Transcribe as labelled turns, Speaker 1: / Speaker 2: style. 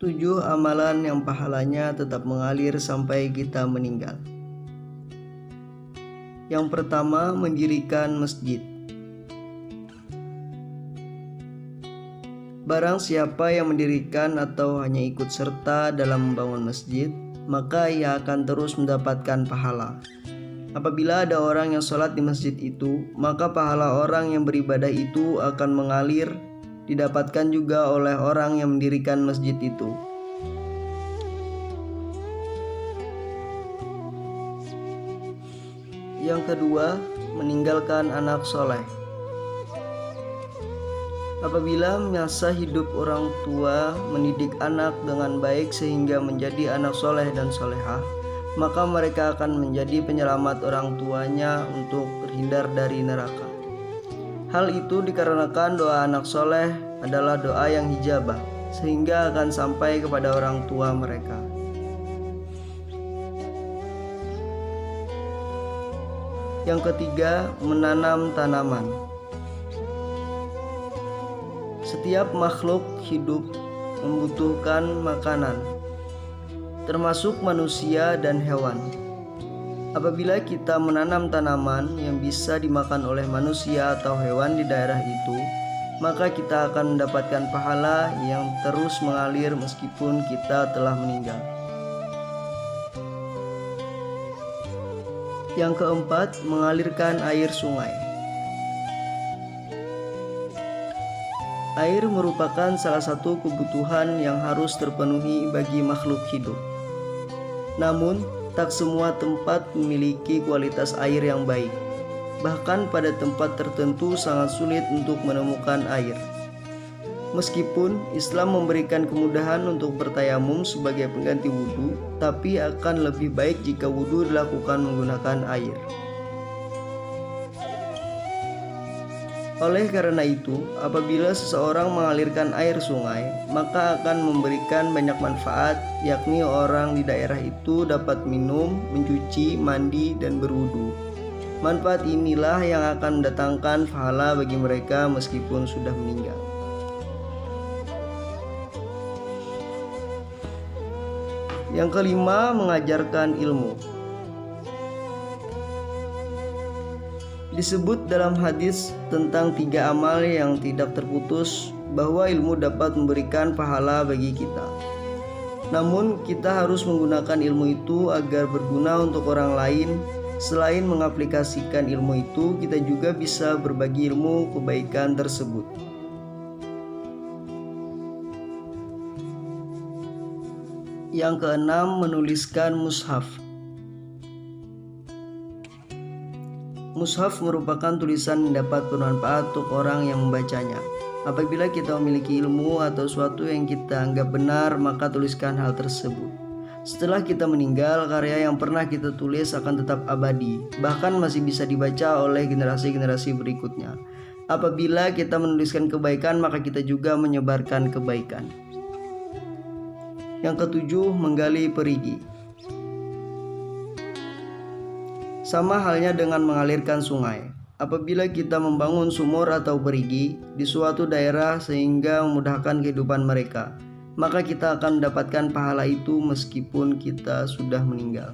Speaker 1: 7 amalan yang pahalanya tetap mengalir sampai kita meninggal. Yang pertama, mendirikan masjid. Barang siapa yang mendirikan atau hanya ikut serta dalam membangun masjid, maka ia akan terus mendapatkan pahala. Apabila ada orang yang sholat di masjid itu, maka pahala orang yang beribadah itu akan mengalir, didapatkan juga oleh orang yang mendirikan masjid itu. Yang kedua, meninggalkan anak soleh. Apabila masa hidup orang tua mendidik anak dengan baik sehingga menjadi anak soleh dan solehah, maka mereka akan menjadi penyelamat orang tuanya untuk terhindar dari neraka. Hal itu dikarenakan doa anak soleh adalah doa yang hijabah, sehingga akan sampai kepada orang tua mereka. Yang ketiga, menanam tanaman. Setiap makhluk hidup membutuhkan makanan, termasuk manusia dan hewan. Apabila kita menanam tanaman yang bisa dimakan oleh manusia atau hewan di daerah itu, maka kita akan mendapatkan pahala yang terus mengalir meskipun kita telah meninggal. Yang keempat, mengalirkan air sungai. Air merupakan salah satu kebutuhan yang harus terpenuhi bagi makhluk hidup. Namun, tak semua tempat memiliki kualitas air yang baik. Bahkan pada tempat tertentu sangat sulit untuk menemukan air. Meskipun Islam memberikan kemudahan untuk bertayamum sebagai pengganti wudhu, tapi akan lebih baik jika wudhu dilakukan menggunakan air. Oleh karena itu, apabila seseorang mengalirkan air sungai, maka akan memberikan banyak manfaat, yakni orang di daerah itu dapat minum, mencuci, mandi, dan berwudu. Manfaat inilah yang akan mendatangkan pahala bagi mereka meskipun sudah meninggal. Yang kelima, mengajarkan ilmu. Disebut dalam hadis tentang 3 amal yang tidak terputus bahwa ilmu dapat memberikan pahala bagi kita. Namun kita harus menggunakan ilmu itu agar berguna untuk orang lain. Selain mengaplikasikan ilmu itu, kita juga bisa berbagi ilmu kebaikan tersebut. Yang keenam, menuliskan mushaf. Mushaf merupakan tulisan yang dapat bermanfaat untuk orang yang membacanya. Apabila kita memiliki ilmu atau sesuatu yang kita anggap benar, maka tuliskan hal tersebut. Setelah kita meninggal, karya yang pernah kita tulis akan tetap abadi, bahkan masih bisa dibaca oleh generasi-generasi berikutnya. Apabila kita menuliskan kebaikan, maka kita juga menyebarkan kebaikan. Yang ketujuh, menggali perigi. Sama halnya dengan mengalirkan sungai. Apabila kita membangun sumur atau perigi di suatu daerah sehingga memudahkan kehidupan mereka, maka kita akan mendapatkan pahala itu meskipun kita sudah meninggal.